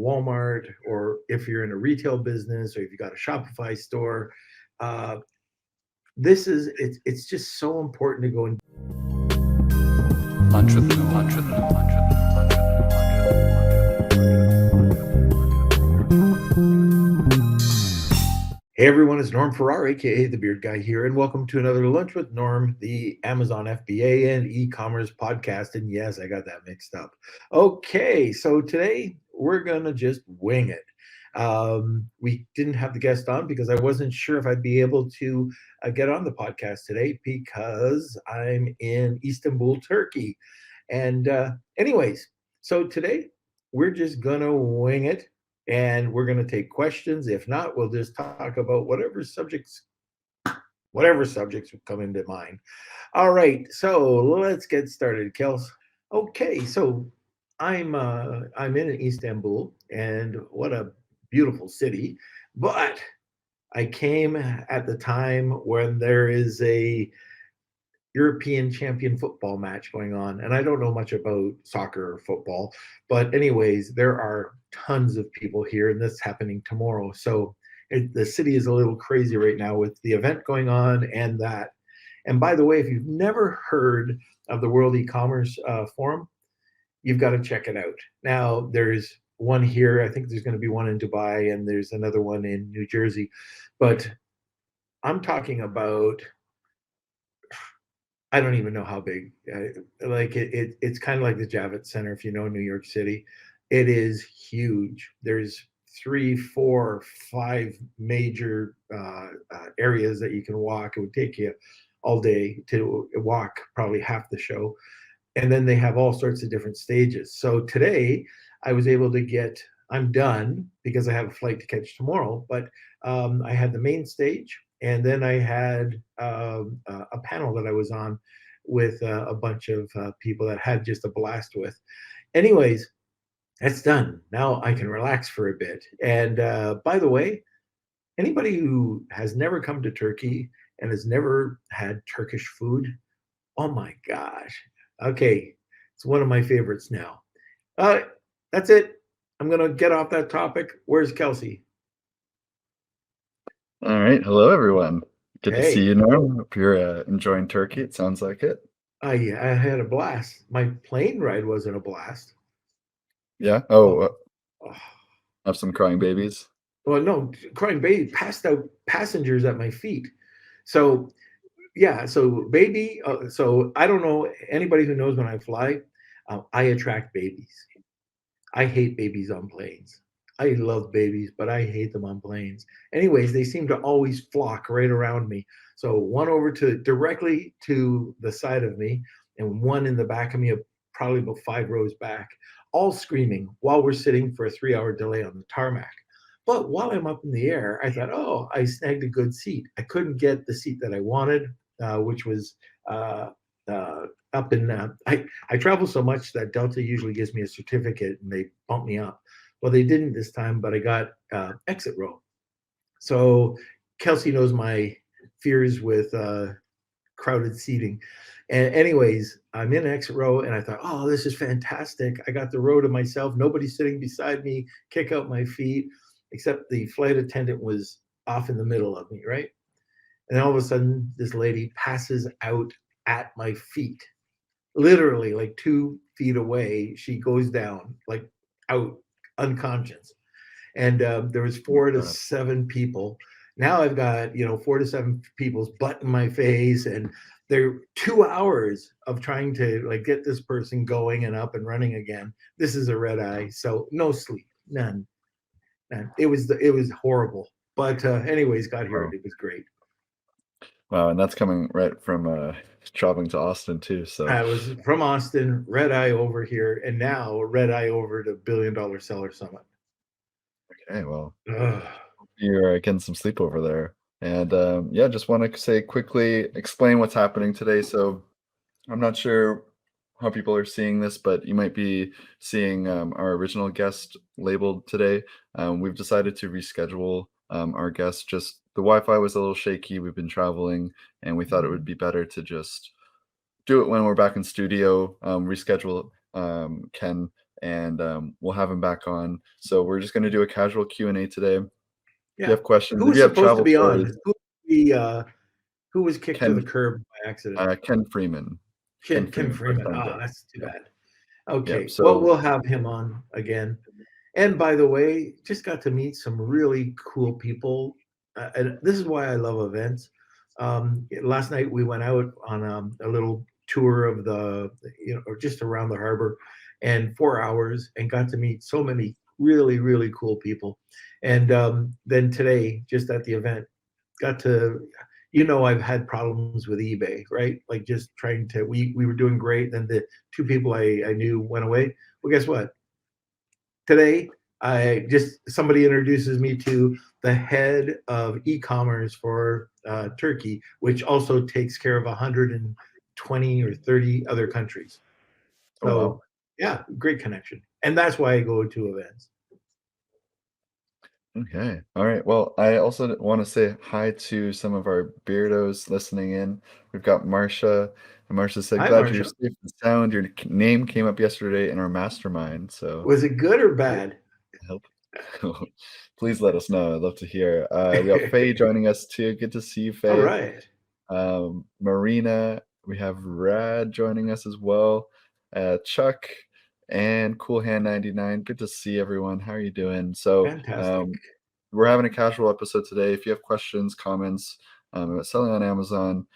Walmart, or if you're in a retail business, or if you got a Shopify store, uh, it's just so important to go and Lunch with Noom, lunch with Noom, lunch with Noom, lunch with Hey everyone, it's Norm Farrar, aka the Beard Guy here, and welcome to another Lunch with Norm, the Amazon FBA and e-commerce podcast. And yes, I got that mixed up. Okay, so today we're gonna just wing it. We didn't have the guest on because I wasn't sure if I'd be able to get on the podcast today because I'm in Istanbul, Turkey. And anyways, so today we're just gonna wing it and we're going to take questions. If not, we'll just talk about whatever subjects come into mind. All right, so let's get started, Kels. Okay, so I'm in Istanbul, and what a beautiful city. But I came at the time when there is a European champion football match going on. And I don't know much about soccer or football, but anyways, there are tons of people here, and that's happening tomorrow. So the city is a little crazy right now with the event going on and that. And by the way, if you've never heard of the World E-commerce Forum, you've got to check it out. Now, there's one here. I think there's going to be one in Dubai, and there's another one in New Jersey. But I'm talking about, I don't even know how big. It's kind of like the Javits Center, if you know New York City. It is huge. There's 3, 4, 5 major areas that you can walk. It would take you all day to walk probably half the show. And then they have all sorts of different stages. So today I was able to I'm done because I have a flight to catch tomorrow, but I had the main stage. And then I had a panel that I was on with a bunch of people that had just a blast with. Anyways, that's done. Now I can relax for a bit. And by the way, anybody who has never come to Turkey and has never had Turkish food, oh my gosh. Okay, it's one of my favorites now. That's it. I'm going to get off that topic. Where's Kelsey? All right. Hello, everyone. Good to Hey. see you, Norm. Hope you're enjoying Turkey. It sounds like it. I had a blast. My plane ride wasn't a blast. Yeah? Have some crying babies? Well, no, crying baby, passed out passengers at my feet. So, yeah, so baby, so I don't know anybody who knows when I fly, I attract babies. I hate babies on planes. I love babies, but I hate them on planes. Anyways, they seem to always flock right around me. So one directly to the side of me, and one in the back of me, probably about 5 rows back, all screaming while we're sitting for a 3-hour delay on the tarmac. But while I'm up in the air, I thought, I snagged a good seat. I couldn't get the seat that I wanted, which was up in, I travel so much that Delta usually gives me a certificate and they bump me up. Well, they didn't this time, but I got exit row. So Kelsey knows my fears with crowded seating. And anyways, I'm in exit row and I thought, this is fantastic. I got the row to myself. Nobody's sitting beside me, kick out my feet, except the flight attendant was off in the middle of me, right? And all of a sudden, this lady passes out at my feet, literally like 2 feet away. She goes down, like out, unconscious. And there was 4 to 7 people. Now I've got 4 to 7 people's butt in my face, and they're 2 hours of trying to get this person going and up and running again. This is a red eye, so no sleep, none. It was horrible, but anyways, got here. It was great. Wow, and that's coming right from traveling to Austin too. So I was from Austin, red eye over here, and now red eye over to $1 Billion Seller Summit. Okay, well, you're getting some sleep over there. And just want to say quickly, explain what's happening today. So I'm not sure how people are seeing this, but you might be seeing our original guest labeled today. We've decided to reschedule our guest. Just the Wi-Fi was a little shaky. We've been traveling, and we thought it would be better to just do it when we're back in studio, reschedule Ken and we'll have him back on. So we're just going to do a casual Q&A today. If you Yeah. have questions, Who if was you have supposed to travel be stories, on? Who was kicked to Ken the curb by accident? Ken Freeman. Ken First Freeman. time Ah, guest. that's too Yep. bad. Yep. Okay. Well, So we'll have him on again. And by the way, just got to meet some really cool people. And this is why I love events. Last night we went out on a little tour of or just around the harbor, and 4 hours, and got to meet so many really, really cool people. And then today, just at the event, got to, I've had problems with eBay, right? Like just trying to, we were doing great. Then the two people I knew went away. Well, guess what? Today, somebody introduces me to the head of e-commerce for Turkey, which also takes care of 120 or 30 other countries. oh wow. So yeah, great connection. And that's why I go to events. Okay. All right. Well, I also want to say hi to some of our beardos listening in. We've got Marcia, and Marcia said, Hi, "Glad you're Marcia. safe and sound. Your name came up yesterday in our mastermind." So Was it good or bad? help. Please let us know. I'd love to hear. We got Faye joining us too. Good to see you, All Faye. right. Marina. We have Rad joining us as well. Chuck and Cool Hand 99. Good to see everyone. How are you doing? So Fantastic. we're having a casual episode today. If you have questions, comments about selling on Amazon,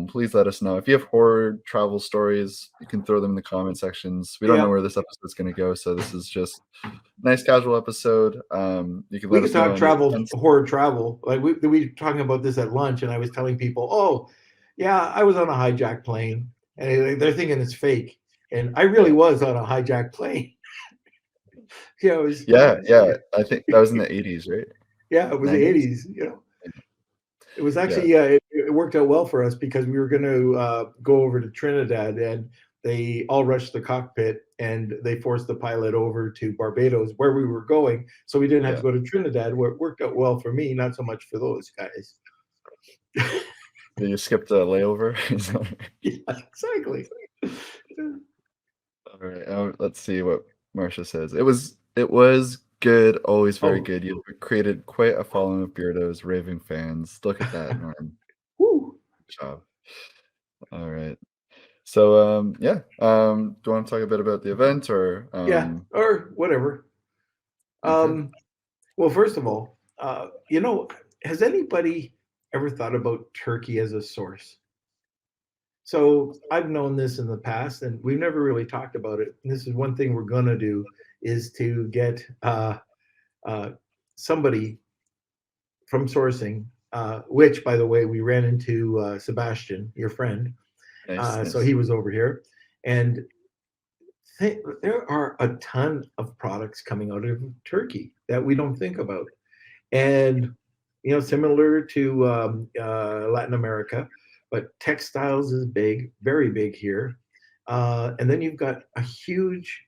please let us know. If you have horror travel stories, you can throw them in the comment sections. We don't know Yeah. where this episode's going to go, so this is just a nice casual episode. You can We let could us know talk on the travel, events. horror travel. Like we were talking about this at lunch, and I was telling people, "Oh, yeah, I was on a hijacked plane," and they're thinking it's fake, and I really was on a hijacked plane. Yeah, it was. Yeah. I think that was in the 80s, right? Yeah, it was the 90s? '80s. It was Yeah. actually it worked out well for us because we were going to go over to Trinidad, and they all rushed the cockpit, and they forced the pilot over to Barbados where we were going, so we didn't have to Yeah. go to Trinidad, where it worked out well for me, not so much for those guys. You skipped a layover. Yeah, exactly. All right. Let's see what Marcia says. It was good, always very Oh, good. You've created quite a following of Beardos, raving fans. Look at that, Norm. whew. Good job. All right. So yeah. Do you want to talk a bit about the event or Yeah, or whatever. okay. Well, first of all, has anybody ever thought about Turkey as a source? So I've known this in the past, and we've never really talked about it. And this is one thing we're going to do is to get uh, somebody from sourcing, which, by the way, we ran into Sebastian, your friend. Nice, So nice. he was over here, and there are a ton of products coming out of Turkey that we don't think about, and similar to Latin America, but textiles is big, very big here, and then you've got a huge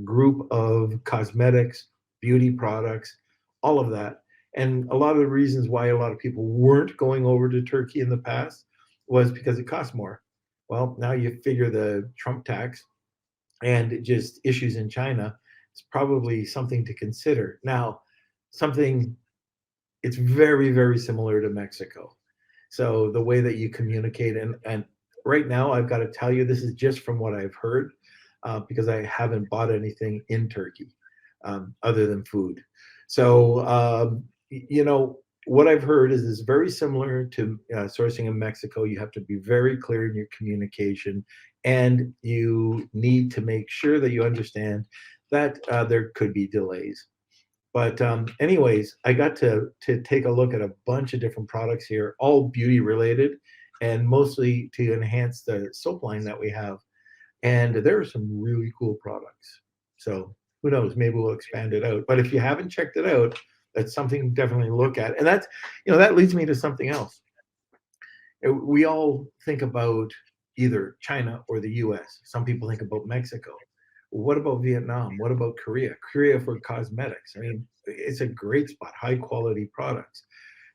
group of cosmetics, beauty products, all of that, and a lot of the reasons why a lot of people weren't going over to Turkey in the past was because it cost more. Well, now you figure the Trump tax and just issues in China, it's probably something to consider. Now, something it's very, very similar to Mexico. So the way that you communicate, and right now I've got to tell you, this is just from what I've heard, because I haven't bought anything in Turkey other than food. So what I've heard is it's very similar to sourcing in Mexico. You have to be very clear in your communication, and you need to make sure that you understand that there could be delays. But anyways, I got to take a look at a bunch of different products here, all beauty related, and mostly to enhance the soap line that we have. And there are some really cool products. So who knows? Maybe we'll expand it out. But if you haven't checked it out, that's something to definitely look at. And that leads me to something else. We all think about either China or the US. Some people think about Mexico. What about Vietnam? What about Korea? Korea for cosmetics. I mean, it's a great spot, high quality products.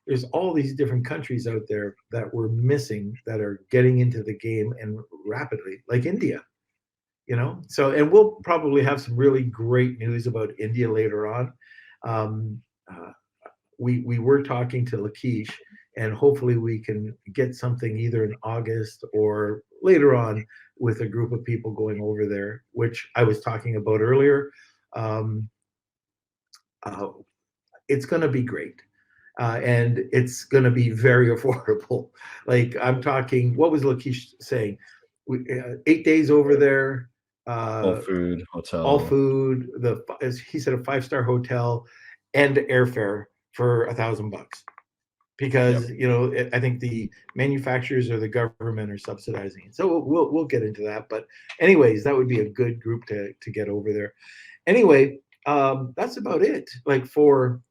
There's all these different countries out there that we're missing that are getting into the game and rapidly, like India. So, and we'll probably have some really great news about India later on. Um, uh, we were talking to Lakesh, and hopefully we can get something either in August or later on with a group of people going over there, which I was talking about earlier. Um, uh, it's going to be great. And it's going to be very affordable. Like I'm talking, what was Lakesh saying? 8 days over there, All uh, food, all hotel. food. As he said, a 5-star hotel and airfare for $1,000 Yep. because I think the manufacturers or the government are subsidizing it. So we'll get into that. But anyways, that would be a good group to get over there. Anyway, that's about it. Like for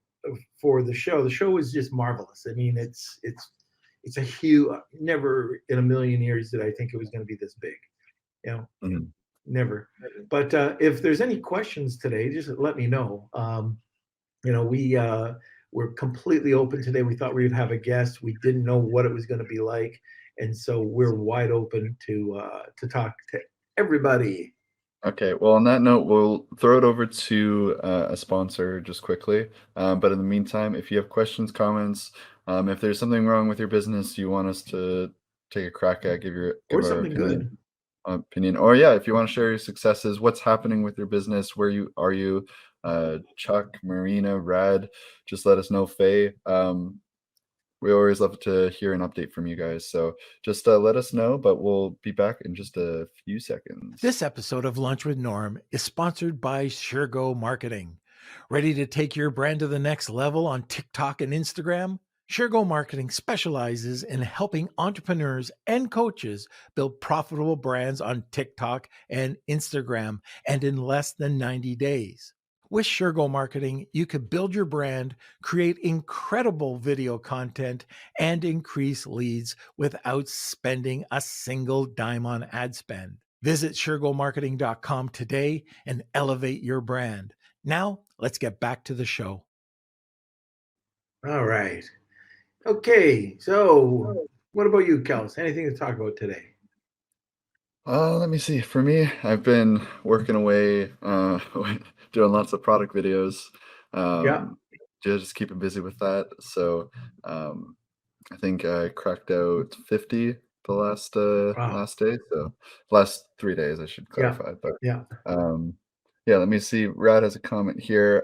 the show. The show is just marvelous. I mean, it's a huge. Never in a million years did I think it was going to be this big. You know, Mhm. never. But if there's any questions today, just let me know. We're completely open today. We thought we'd have a guest. We didn't know what it was going to be like, and so we're wide open to talk to everybody. Okay, well, on that note, we'll throw it over to a sponsor just quickly. But in the meantime, if you have questions, comments, if there's something wrong with your business you want us to take a crack at, Or give our something good. opinion, or yeah, if you want to share your successes, what's happening with your business, where you are you, Chuck, Marina, Rad, just let us know. Faye. We always love to hear an update from you guys. So just let us know, but we'll be back in just a few seconds. This episode of Lunch with Norm is sponsored by SureGo Marketing. Ready to take your brand to the next level on TikTok and Instagram? SureGo Marketing specializes in helping entrepreneurs and coaches build profitable brands on TikTok and Instagram and in less than 90 days. With SureGo Marketing, you could build your brand, create incredible video content, and increase leads without spending a single dime on ad spend. Visit suregomarketing.com today and elevate your brand. Now, let's get back to the show. All right. Okay. So, what about you, Kels? Anything to talk about today? Let me see. For me, I've been working away, doing lots of product videos. Yeah. Just keeping busy with that. So, um, I think I cracked out 50 the Wow. last day. So, last 3 days, I should Yeah. clarify. But Yeah. um, yeah, let me see. Rad has a comment here.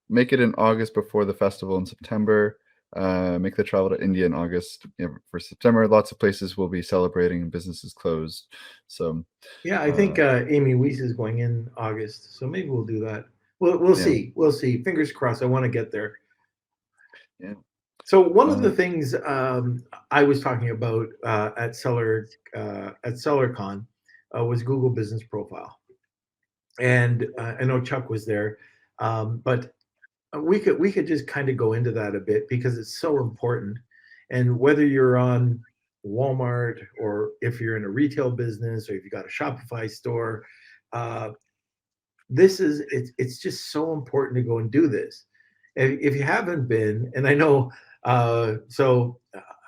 Make it in August before the festival in September. Make the travel to India in August, for September. Lots of places will be celebrating and businesses closed. So, Yeah. I uh, think Amy Weiss is going in August, so maybe we'll do that. We'll yeah, see. We'll see. Fingers crossed. I want to get there. yeah. So one of the Um, things I was talking about at SellerCon was Google Business Profile, and I know Chuck was there, but we could just kind of go into that a bit because it's so important. And whether you're on Walmart or if you're in a retail business or if you got a Shopify store, uh, it's just so important to go and do this. If you haven't been, and I know, I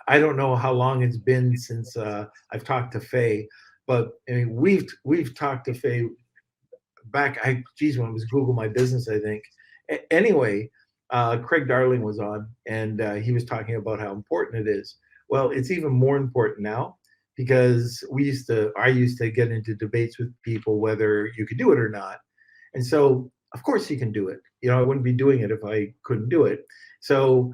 don't know how long it's been since I've talked to Faye, but I mean we've talked to Faye back. Geez, when it was Google My Business, I think. Anyway, Craig Darling was on, and he was talking about how important it is. Well, it's even more important now because I used to get into debates with people whether you could do it or not, and so of course you can do it. I wouldn't be doing it if I couldn't do it. So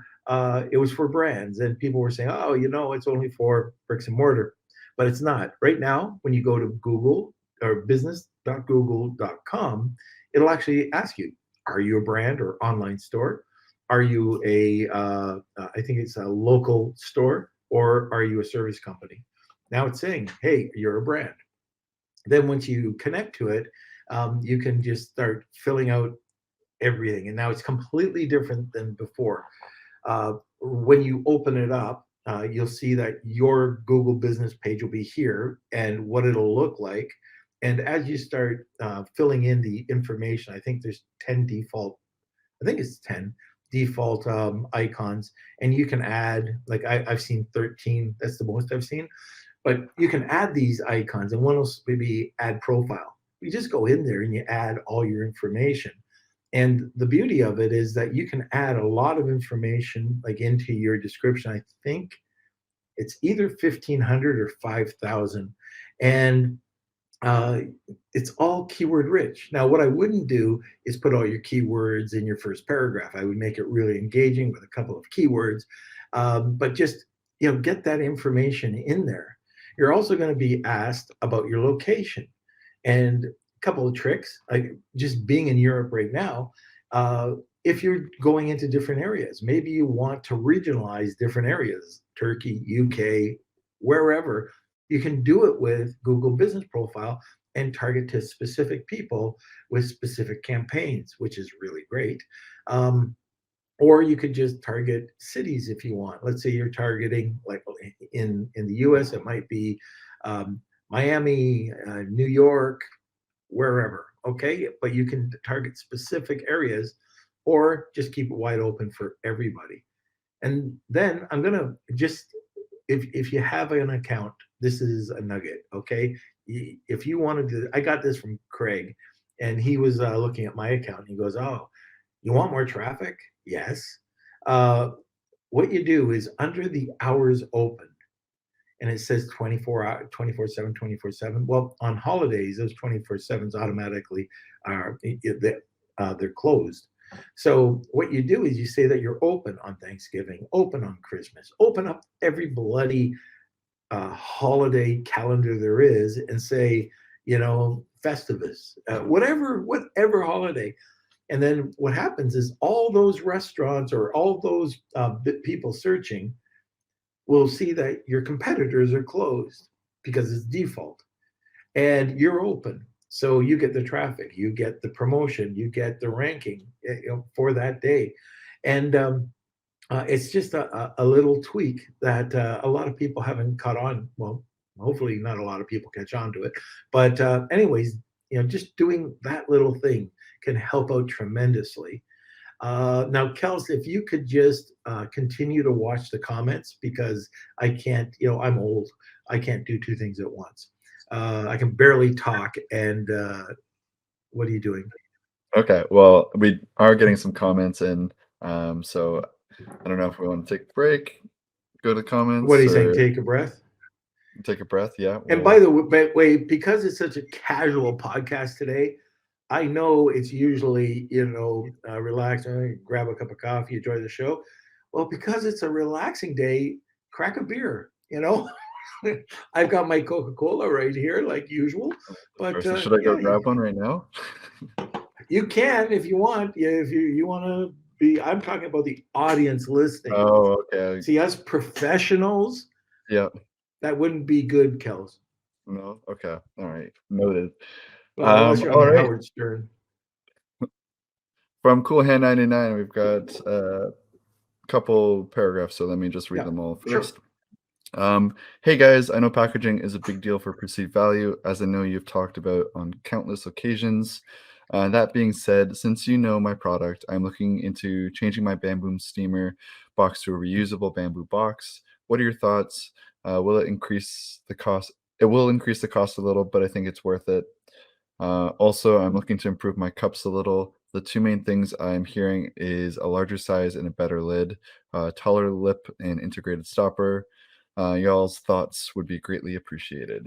it was for brands, and people were saying, "Oh, it's only for bricks and mortar," but it's not. Right now, when you go to Google or business.google.com, it'll actually ask you, are you a brand or online store? Are you I think it's a local store, or are you a service company? Now it's saying, hey, you're a brand. Then once you connect to it, you can just start filling out everything. And now it's completely different than before. When you open it up, you'll see that your Google business page will be here and what it'll look like. And as you start filling in the information, I think there's 10 default, I think it's 10 default icons. And you can add, like I've seen 13, that's the most I've seen. But you can add these icons, and one will maybe add profile. you just go in there and you add all your information. And the beauty of it is that you can add a lot of information like into your description. I think it's either 1,500 or 5,000. And uh, it's all keyword rich. Now, what I wouldn't do is put all your keywords in your first paragraph. I would make it really engaging with a couple of keywords, but just get that information in there. You're also going to be asked about your location, and a couple of tricks, like just being in Europe right now. If you're going into different areas, maybe you want to regionalize different areas, Turkey, UK, wherever. You can do it with Google Business Profile and target to specific people with specific campaigns, which is really great. Um, or you could just target cities if you want. Let's say you're targeting, like in the US, it might be Miami, New York, wherever. Okay, but you can target specific areas, or just keep it wide open for everybody. And then I'm gonna just, if you have an account, this is a nugget, okay? If you wanted to, I got this from Craig, and he was looking at my account. And he goes, "Oh, you want more traffic?" Yes. Uh, what you do is under the hours open, and it says 24 hour, 24/7, 24/7. Well, on holidays, those 24/7s automatically are they're closed. So what you do is you say that you're open on Thanksgiving, open on Christmas, open up every bloody holiday calendar there is, and say, Festivus, whatever holiday. And then what happens is all those restaurants or all those people searching will see that your competitors are closed because it's default, and you're open. So you get the traffic, you get the promotion, you get the ranking for that day. And it's just a little tweak that a lot of people haven't caught on. Well, hopefully not a lot of people catch on to it. But anyways, just doing that little thing can help out tremendously. Now, Kels, if you could just continue to watch the comments, because I can't, I'm old. I can't do two things at once. I can barely talk. And what are you doing? Okay, well, we are getting some comments in, so I don't know if we want to take a break, go to What are comments, you saying? or Take a breath. take a breath. Yeah. And by the way, because it's such a casual podcast today, I know it's usually, relax, grab a cup of coffee, enjoy the show. Well, because it's a relaxing day, crack a beer, I've got my Coca-Cola right here, like usual. But So should I go yeah, grab one right now? you can if you want. Yeah, if you want to be, I'm talking about the audience listening. Oh, okay. See, us professionals, Yeah. that wouldn't be good, Kels. No. Okay. All right. Noted. Well, unless you're on All the right. Howard Stern. From Cool Hand 99, we've got a couple paragraphs, so let me just read Yeah, them all sure. first. Hey guys, I know packaging is a big deal for perceived value, as I know you've talked about on countless occasions. That being said, since you know my product, I'm looking into changing my bamboo steamer box to a reusable bamboo box. What are your thoughts? Will it increase the cost? It will increase the cost a little, but I think it's worth it. Also, I'm looking to improve my cups a little. The two main things I'm hearing is a larger size and a better lid, taller lip and integrated stopper. Y'all's thoughts would be greatly appreciated.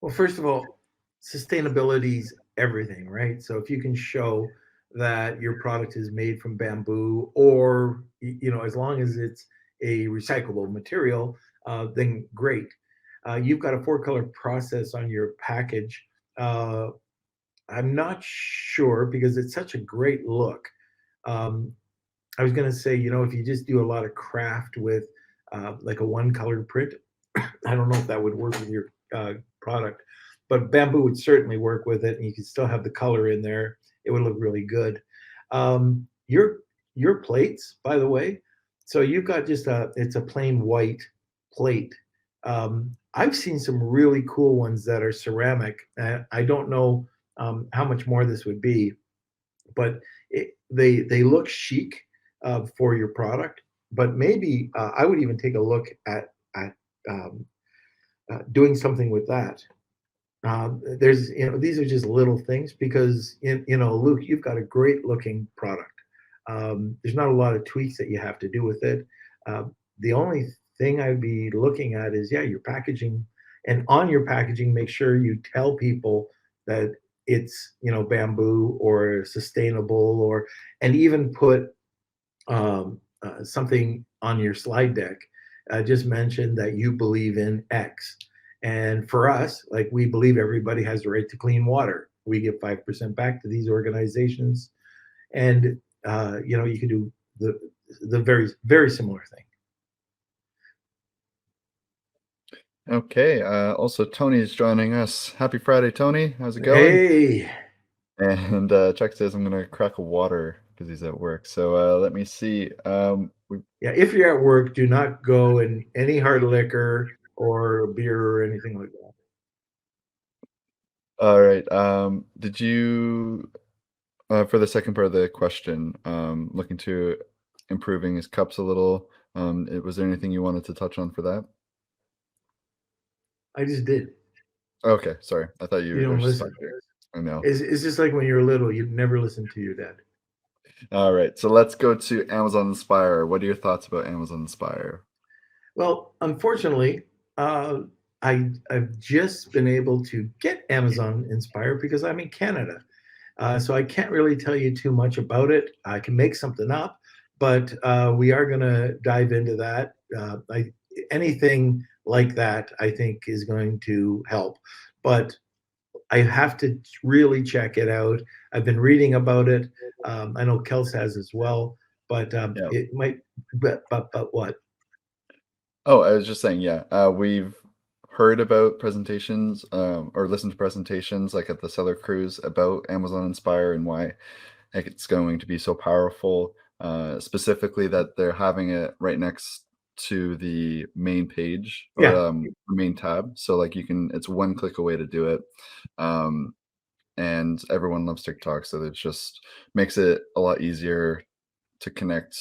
Well, first of all, sustainability is everything, right? So if you can show that your product is made from bamboo, or as long as it's a recyclable material, then great. You've got a four-color process on your package. Uh, I'm not sure, because it's such a great look. Um, I was going to say, if you just do a lot of craft with like a one-color print, I don't know if that would work with your product, but bamboo would certainly work with it, and you could still have the color in there. It would look really good. Your plates, by the way, so you've got just it's a plain white plate. I've seen some really cool ones that are ceramic. I don't know how much more this would be, but they look chic for your product. But maybe I would even take a look at doing something with that. There's, these are just little things because, Luke, you've got a great looking product. There's not a lot of tweaks that you have to do with it. The only thing I'd be looking at is, yeah, your packaging, and on your packaging, make sure you tell people that it's, bamboo or sustainable, and even put something on your slide deck. Just mention that you believe in X. And for us, like, we believe everybody has the right to clean water. We give 5% back to these organizations. And, you can do the very, very similar thing. Okay. Also, Tony's joining us. Happy Friday, Tony. How's it going? Hey, And Chuck says I'm gonna crack a water because he's at work. So let me see. yeah, if you're at work, do not go in any hard liquor or beer or anything like that. All right. Did you for the second part of the question, looking to improving his cups a little? Was there anything you wanted to touch on for that? I just did. Okay, sorry. I thought You you were don't stuck listen. there. I know. It's just like when you're little, you never listen to your dad. All right, so let's go to Amazon Inspire. What are your thoughts about Amazon Inspire? Well, unfortunately, I've just been able to get Amazon Inspire because I'm in Canada. So I can't really tell you too much about it. I can make something up, but we are going to dive into that. Anything like that, I think, is going to help. But I have to really check it out. I've been reading about it. I know Kels has as well, but Yeah. it might. But what? Oh, I was just saying, yeah. We've heard about presentations, or listened to presentations like at the Seller Cruise about Amazon Inspire and why it's going to be so powerful. Specifically that they're having it right next to the main page or Yeah, main tab. So like it's one click away to do it. And everyone loves TikTok, so it just makes it a lot easier to connect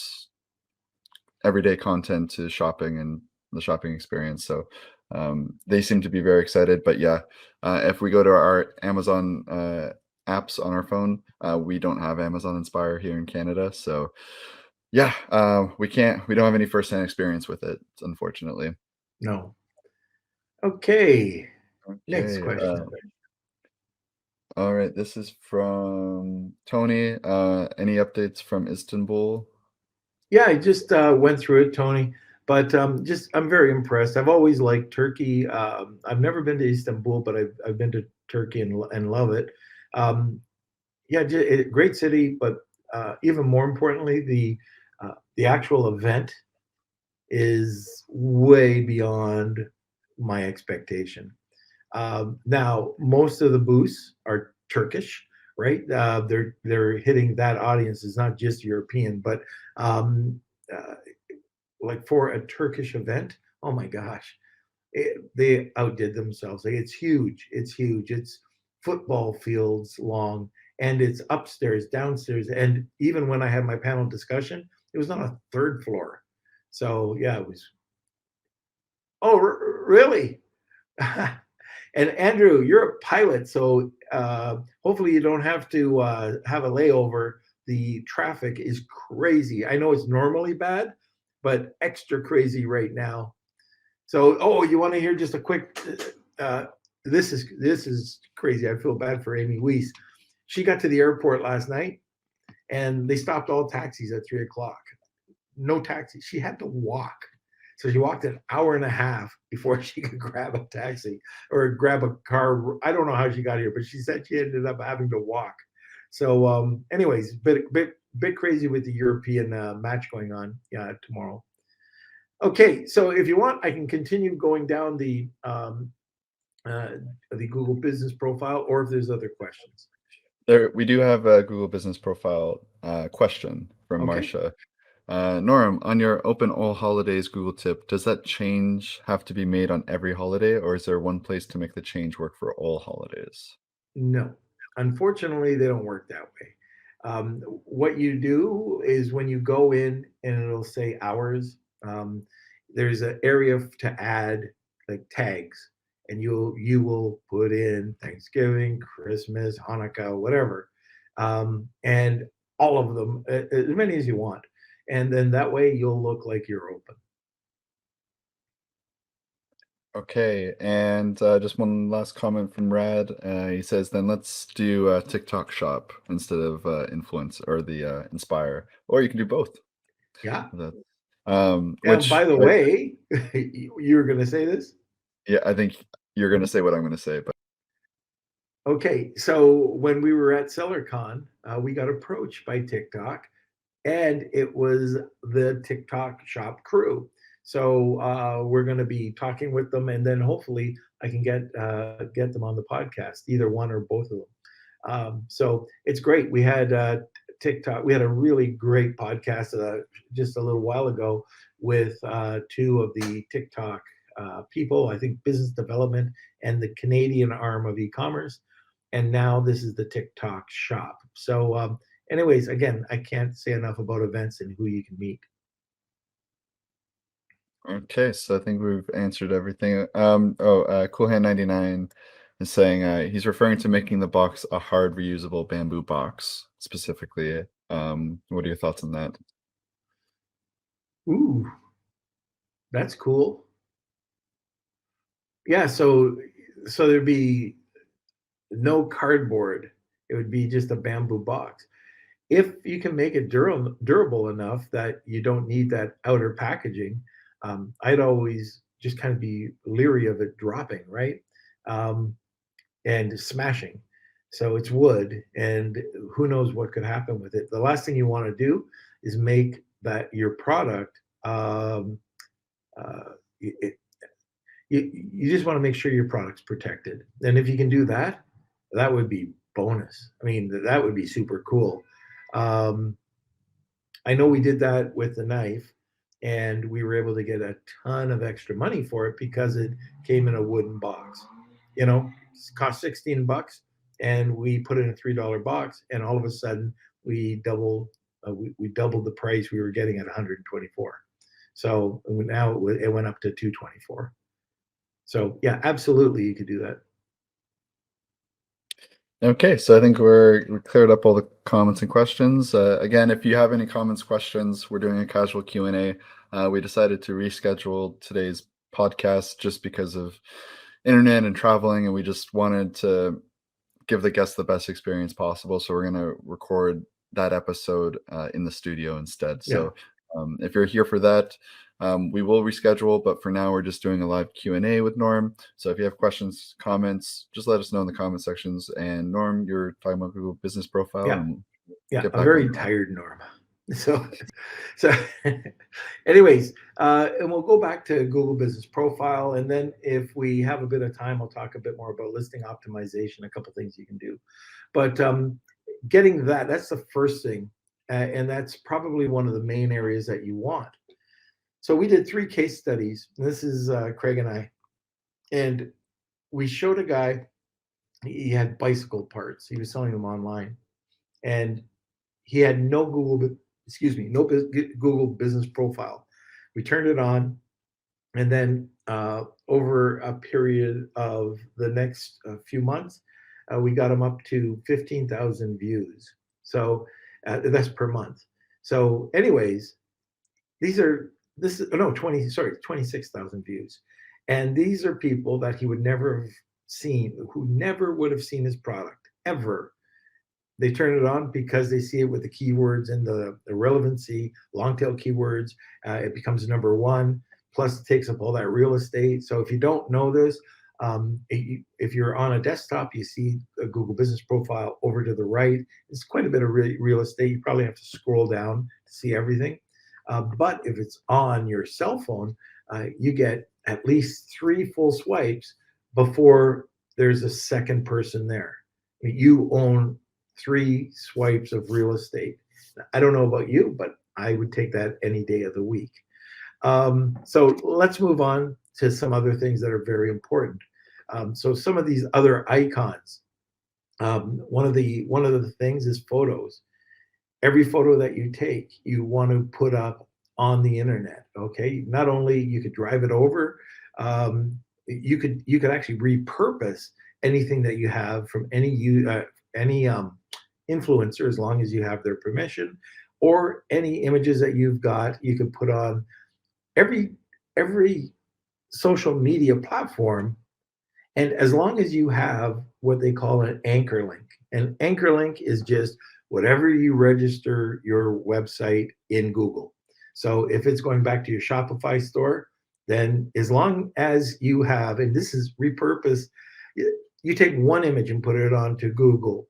everyday content to shopping and the shopping experience. So they seem to be very excited. But yeah, if we go to our Amazon apps on our phone, we don't have Amazon Inspire here in Canada. So yeah, we don't have any firsthand experience with it, unfortunately. no. Okay. Next Okay. question. All right, this is from Tony. Any updates from Istanbul? Yeah, I just went through it, Tony. But just I'm very impressed. I've always liked Turkey. I've never been to Istanbul, but I've been to Turkey and love it. Yeah, great city, but even more importantly, the actual event is way beyond my expectation. Now, most of the booths are Turkish, right? They're hitting that audience. It's not just European, but um, uh, like for a Turkish event, oh my gosh, they outdid themselves. Like, it's huge. It's huge. It's football fields long, and it's upstairs, downstairs, and even when I had my panel discussion, it was on a third floor. So yeah, it was. Oh, really? And Andrew, you're a pilot, so hopefully you don't have to have a layover. The traffic is crazy. I know it's normally bad, but extra crazy right now. So, oh, you want to hear just a quick? This is crazy. I feel bad for Amy Weiss. She got to the airport last night, and they stopped all taxis at 3 o'clock. No taxi. She had to walk. So she walked an hour and a half before she could grab a taxi or grab a car. I don't know how she got here, but she said she ended up having to walk. So, anyways, bit crazy with the European match going on tomorrow. Okay, so if you want, I can continue going down the Google Business Profile, or if there's other questions. We do have a Google Business Profile question from Okay. Marcia. Norm, on your open all holidays Google tip, does that change have to be made on every holiday, or is there one place to make the change work for all holidays? No, unfortunately, they don't work that way. What you do is when you go in and it'll say hours, there's an area to add like tags, and you will put in Thanksgiving, Christmas, Hanukkah, whatever, and all of them, as many as you want, and then that way you'll look like you're open. Okay, and just one last comment from Rad. He says, then let's do TikTok Shop instead of Influence or the Inspire, or you can do both. Yeah. That, And which by the way, you were going to say this? yeah, I think you're going to say what I'm going to say, but Okay, so when we were at SellerCon, we got approached by TikTok, and it was the TikTok Shop crew. So we're going to be talking with them, and then hopefully I can get them on the podcast, either one or both of them. So it's great. We had TikTok. We had a really great podcast just a little while ago with two of the TikTok people. I think business development and the Canadian arm of eCommerce, and now this is the TikTok Shop. So, anyways, again, I can't say enough about events and who you can meet. okay, so I think we've answered everything. Coolhand99 is saying he's referring to making the box a hard reusable bamboo box specifically. What are your thoughts on that? Ooh, that's cool. Yeah, so there'd be no cardboard. It would be just a bamboo box. If you can make it durable enough that you don't need that outer packaging, I'd always just kind of be leery of it dropping, right? Um, and smashing. So it's wood, and who knows what could happen with it. The last thing you want to do is make that your product. It, you just want to make sure your product's protected, and if you can do that, that would be bonus. I mean, that would be super cool. Um, I know we did that with the knife, and we were able to get a ton of extra money for it because it came in a wooden box. You know, it cost $16, and we put it in a $3 box, and all of a sudden we doubled the price we were getting at 124. So now it went up to 224. So yeah, absolutely, you could do that. Okay, so I think we cleared up all the comments and questions. Again, if you have any comments, questions, we're doing a casual Q&A. We decided to reschedule today's podcast just because of internet and traveling, and we just wanted to give the guests the best experience possible. So we're going to record that episode in the studio instead. So if you're here for that, we will reschedule, but for now we're just doing a live Q&A with Norm. So if you have questions, comments, just let us know in the comment sections. And Norm, you're talking about Google Business Profile. Yeah, I'm very tired, Norm. So anyways, and we'll go back to Google Business Profile, and then if we have a bit of time, I'll talk a bit more about listing optimization, a couple things you can do. But getting that's the first thing, and that's probably one of the main areas that you want. So we did 3 case studies. This is Craig and I, and we showed a guy. He had bicycle parts. He was selling them online, and he had no Google Business Profile. We turned it on, and then over a period of the next few months, we got him up to 15,000 views. So that's per month. So, anyways, 26,000 views, and these are people that he would never have seen, who never would have seen his product ever. They turn it on because they see it with the keywords and the relevancy, long tail keywords. It becomes number 1. Plus, it takes up all that real estate. So if you don't know this, if you're on a desktop, you see a Google Business Profile over to the right. It's quite a bit of real estate. You probably have to scroll down to see everything. But if it's on your cell phone, you get at least 3 full swipes before there's a second person there. I mean, you own 3 swipes of real estate. I don't know about you, but I would take that any day of the week. So let's move on to some other things that are very important. So some of these other icons. One of the things is photos. Every photo that you take, you want to put up on the internet. Okay, not only you could drive it over, you could actually repurpose anything that you have from any influencer, as long as you have their permission, or any images that you've got, you can put on every social media platform. And as long as you have what they call an anchor link, an anchor link is just whatever you register your website in Google. So if it's going back to your Shopify store, then as long as you have, and this is repurposed, you take one image and put it onto Google,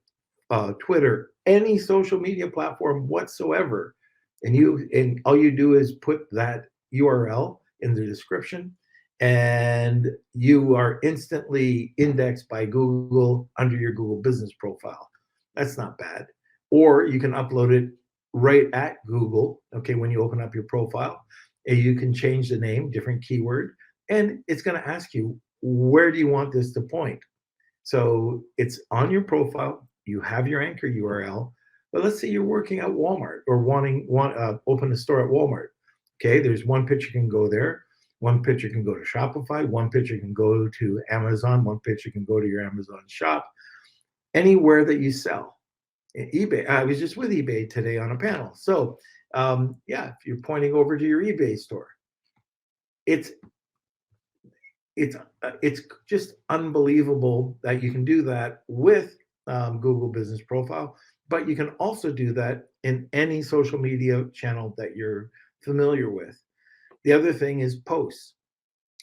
Twitter, any social media platform whatsoever, and all you do is put that URL in the description, and you are instantly indexed by Google under your Google business profile. That's not bad. Or you can upload it right at Google. Okay, when you open up your profile, and you can change the name, different keyword, and it's going to ask you, where do you want this to point? So it's on your profile. You have your anchor URL. But let's say you're working at Walmart or want open a store at Walmart. Okay, there's one picture can go there. One picture can go to Shopify. One picture can go to Amazon. One picture can go to your Amazon shop. Anywhere that you sell. eBay. I was just with eBay today on a panel. So yeah, if you're pointing over to your eBay store, it's just unbelievable that you can do that with Google Business Profile, but you can also do that in any social media channel that you're familiar with. The other thing is posts.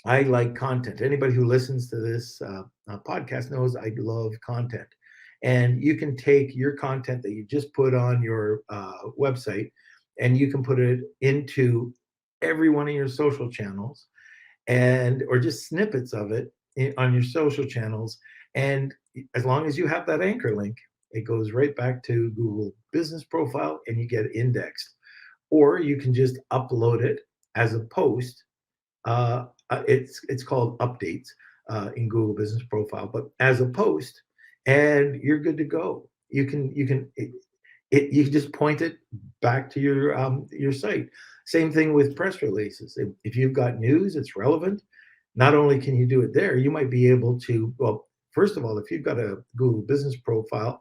I like content. Anybody who listens to this podcast knows I love content. And you can take your content that you just put on your website, and you can put it into every one of your social channels, or just snippets of it on your social channels. And as long as you have that anchor link, it goes right back to Google Business Profile, and you get indexed. Or you can just upload it as a post. It's called updates in Google Business Profile, but as a post, and you're good to go. You can just point it back to your site. Same thing with press releases. If you've got news, it's relevant. Not only can you do it there, you might be able to. Well, first of all, if you've got a Google Business Profile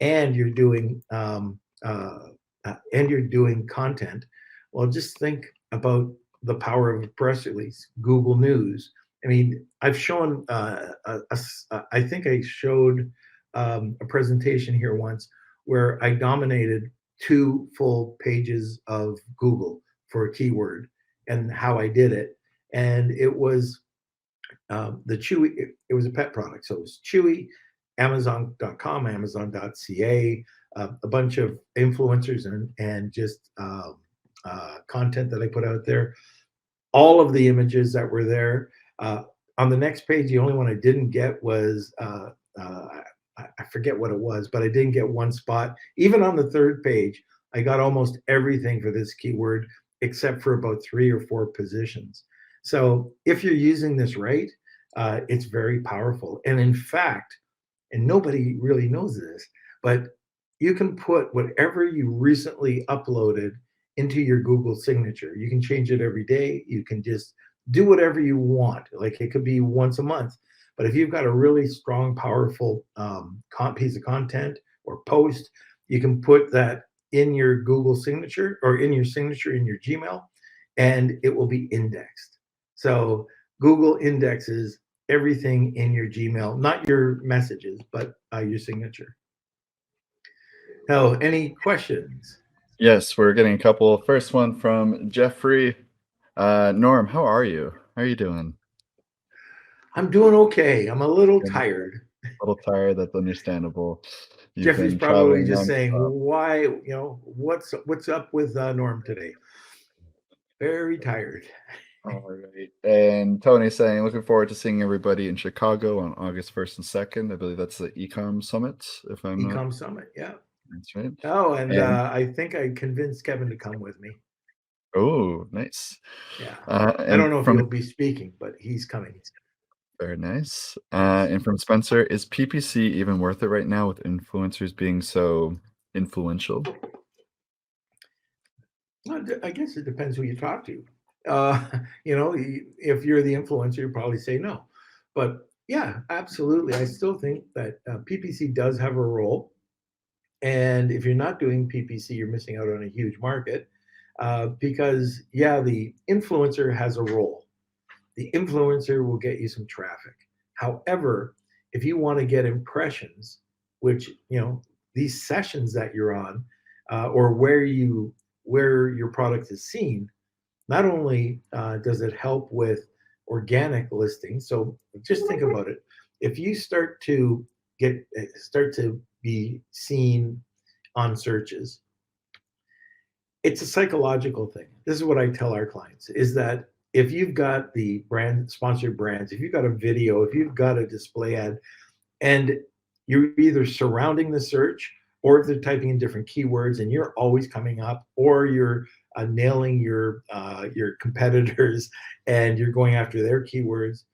and you're doing content, well, just think about the power of a press release. Google News. I mean, I've shown. I think I showed a presentation here once where I dominated 2 full pages of Google for a keyword, and how I did it. And it was the Chewy. It was a pet product, so it was Chewy, Amazon.com, Amazon.ca, a bunch of influencers and just content that I put out there. All of the images that were there. On the next page, the only one I didn't get was I forget what it was, but I didn't get one spot. Even on the 3rd page, I got almost everything for this keyword except for about 3 or 4 positions. So if you're using this right, it's very powerful. And in fact, and nobody really knows this, but you can put whatever you recently uploaded into your Google signature. You can change it every day. You can just do whatever you want. Like it could be once a month. But if you've got a really strong, powerful piece of content or post, you can put that in your Google signature or in your signature in your Gmail, and it will be indexed. So Google indexes everything in your Gmail, not your messages, but your signature. Now, any questions? Yes, we're getting a couple. First one from Jeffrey. Norm, how are you? How are you doing? I'm doing okay. I'm a little tired. A little tired. That's understandable. You've Jeffrey's been probably traveling just saying, nonstop. why, what's up with Norm today? Very tired. All right. And Tony's saying, looking forward to seeing everybody in Chicago on August 1st and 2nd. I believe that's the eCom Summit, if I'm not. eCom Summit, yeah. That's right. Oh, and I think I convinced Kevin to come with me. Oh, nice. Yeah. And I don't know if from he'll be speaking, but he's coming. very nice. And from Spencer, is PPC even worth it right now with influencers being so influential? Well, I guess it depends who you talk to. If you're the influencer, you probably say no. But yeah, absolutely. I still think that PPC does have a role. And if you're not doing PPC, you're missing out on a huge market because, yeah, the influencer has a role. The influencer will get you some traffic. However, if you want to get impressions, which, these sessions that you're on, or where your product is seen, not only does it help with organic listings. So just think about it. If you start to be seen on searches, it's a psychological thing. This is what I tell our clients is that if you've got the brand sponsored brands, if you've got a video, if you've got a display ad, and you're either surrounding the search or if they're typing in different keywords and you're always coming up, or you're nailing your competitors and you're going after their keywords,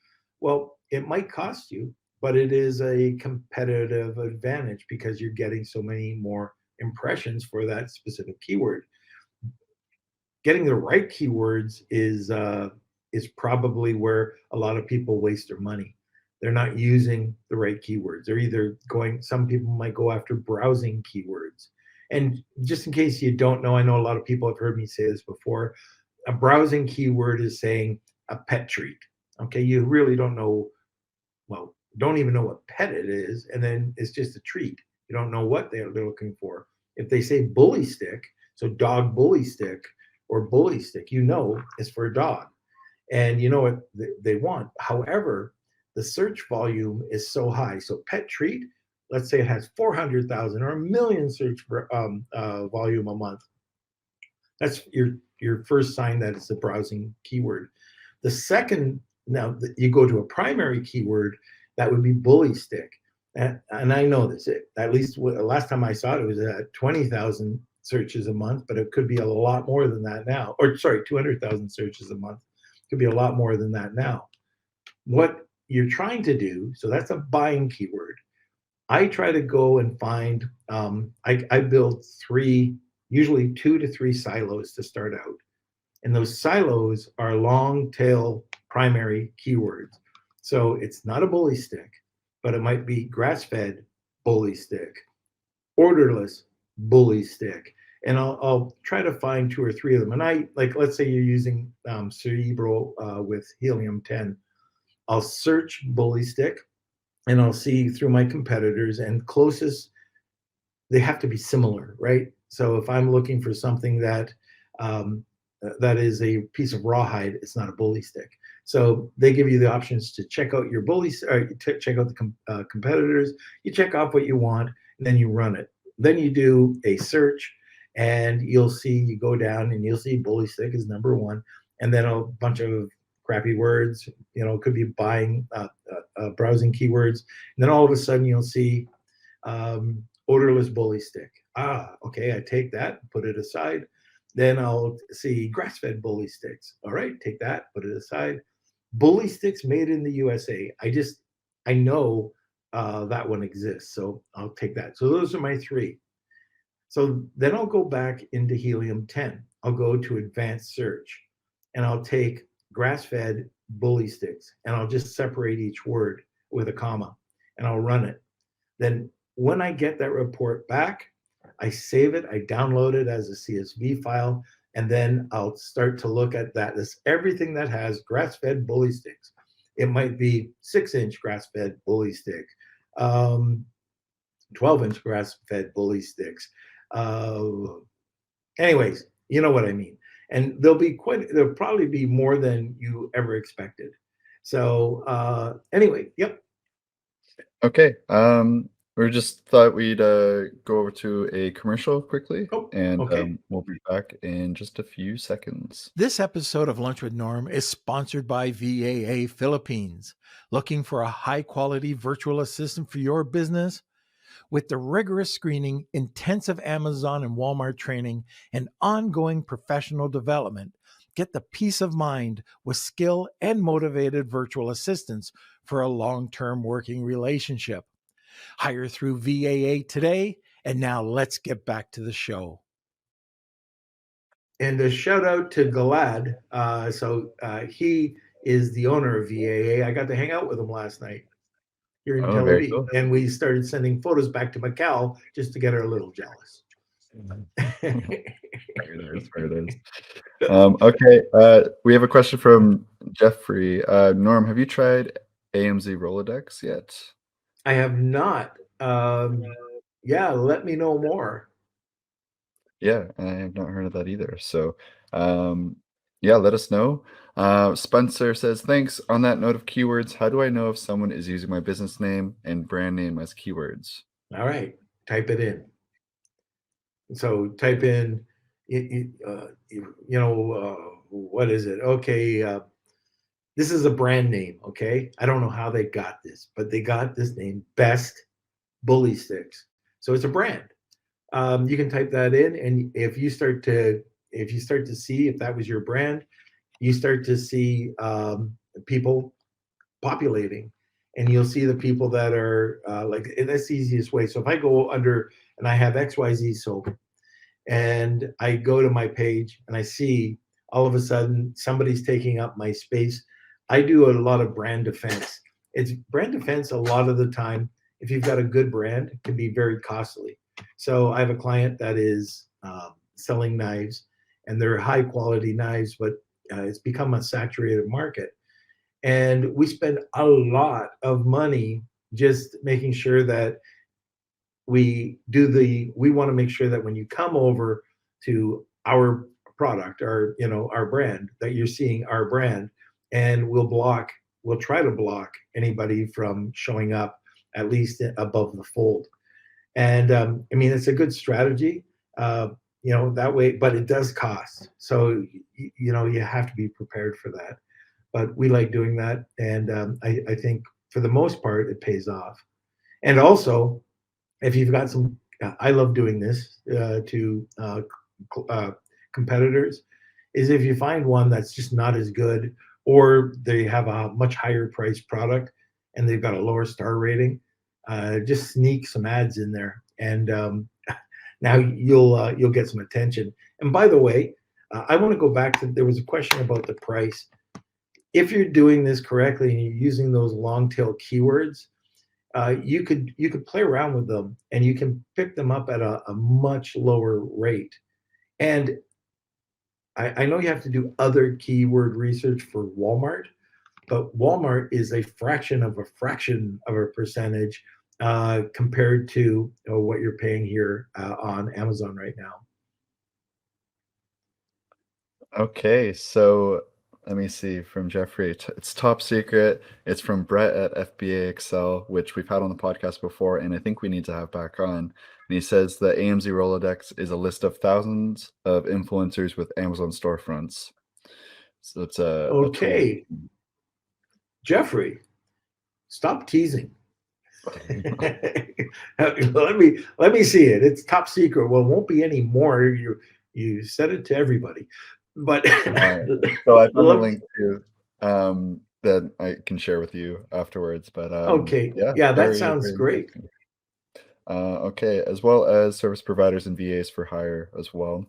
well, it might cost you, but it is a competitive advantage because you're getting so many more impressions for that specific keyword. Getting the right keywords is probably where a lot of people waste their money. They're not using the right keywords. They're either going. Some people might go after browsing keywords. And just in case you don't know, I know a lot of people have heard me say this before. A browsing keyword is saying a pet treat. Okay, you really don't know. Well, don't even know what pet it is, and then it's just a treat. You don't know what they're looking for. If they say bully stick, so dog bully stick or bully stick, it's for a dog, and you know what they want. However, the search volume is so high. So pet treat, let's say it has 400,000 or a million search volume a month. That's your first sign that it's a browsing keyword. The second, now you go to a primary keyword, that would be bully stick. And I know this, at least last time I saw it, it was at 20,000 searches a month, but it could be a lot more than that now. Or sorry, 200,000 searches a month. It could be a lot more than that now. What you're trying to do, so that's a buying keyword. I try to go and find, I build usually 2 to 3 silos to start out. And those silos are long tail primary keywords. So it's not a bully stick, but it might be grass-fed bully stick, orderless bully stick. And I'll try to find 2 or 3 of them. And let's say you're using Cerebro with Helium 10. I'll search bully stick and I'll see through my competitors and closest, they have to be similar, right? So if I'm looking for something that is a piece of rawhide, it's not a bully stick. So they give you the options to check out your check out the competitors. You check off what you want, and then you run it. Then you do a search, and you go down and you'll see bully stick is number 1, and then a bunch of crappy words. It could be browsing keywords, and then all of a sudden you'll see odorless bully stick. Okay, I take that, put it aside. Then I'll see grass-fed bully sticks. All right, take that, put it aside. Bully sticks made in the USA. I know that one exists, so I'll take that. So those are my 3. So then I'll go back into Helium 10. I'll go to advanced search, and I'll take grass-fed bully sticks, and I'll just separate each word with a comma, and I'll run it. Then when I get that report back, I save it, I download it as a CSV file, and then I'll start to look at that. This everything that has grass-fed bully sticks. It might be 6-inch grass-fed bully stick, 12-inch grass-fed bully sticks. Anyways, you know what I mean. And there'll probably be more than you ever expected. So anyway, yep. Okay. We just thought we'd go over to a commercial quickly, and Okay. we'll be back in just a few seconds. This episode of Lunch with Norm is sponsored by VAA Philippines. Looking for a high-quality virtual assistant for your business? With the rigorous screening, intensive Amazon and Walmart training, and ongoing professional development, get the peace of mind with skilled and motivated virtual assistants for a long-term working relationship. Hire through VAA today, and now let's get back to the show. And a shout out to Galad. He is the owner of VAA. I got to hang out with him last night here in Oh, Tel very Aviv, cool. and we started sending photos back to Macau just to get her a little jealous. There it is. Okay, we have a question from Jeffrey. Norm, have you tried AMZ Rolodex yet? I have not. Yeah, let me know more. Yeah, I have not heard of that either. So, yeah, let us know. Spencer says, thanks. On that note of keywords, how do I know if someone is using my business name and brand name as keywords? All right, type it in. So type in, what is it? Okay, this is a brand name. Okay, I don't know how they got this, but they got this name, Best Bully Sticks. So it's a brand. You can type that in, and if you start to see if that was your brand, you start to see people populating, and you'll see the people that are and that's the easiest way. So if I go under and I have XYZ soap, and I go to my page and I see all of a sudden somebody's taking up my space, I do a lot of brand defense. It's brand defense a lot of the time. If you've got a good brand, it can be very costly. So I have a client that is selling knives, and they're high quality knives, but it's become a saturated market. And we spend a lot of money just making sure that we want to make sure that when you come over to our product, our brand, that you're seeing our brand, and we'll try to block anybody from showing up at least above the fold. And I mean, it's a good strategy, that way, but it does cost. So, you have to be prepared for that. But we like doing that. And I think for the most part, it pays off. And also, if you've got some, I love doing this to competitors, is if you find one that's just not as good, or they have a much higher priced product and they've got a lower star rating, just sneak some ads in there, and now you'll get some attention. And by the way, I want to go back to, there was a question about the price. If you're doing this correctly and you're using those long tail keywords, you could play around with them, and you can pick them up at a much lower rate. And I know you have to do other keyword research for Walmart, but Walmart is a fraction of a percentage compared to what you're paying here on Amazon right now. Okay, so let me see from Jeffrey. It's top secret. It's from Brett at FBA Excel, which we've had on the podcast before, and I think we need to have back on. And he says the AMZ Rolodex is a list of thousands of influencers with Amazon storefronts. So it's a Okay, tool. Jeffrey, stop teasing. let me see it. It's top secret. Well, it won't be any more. You said it to everybody. But so I found a link to that I can share with you afterwards. But okay, yeah, that sounds great. Okay, as well as service providers and VAs for hire as well.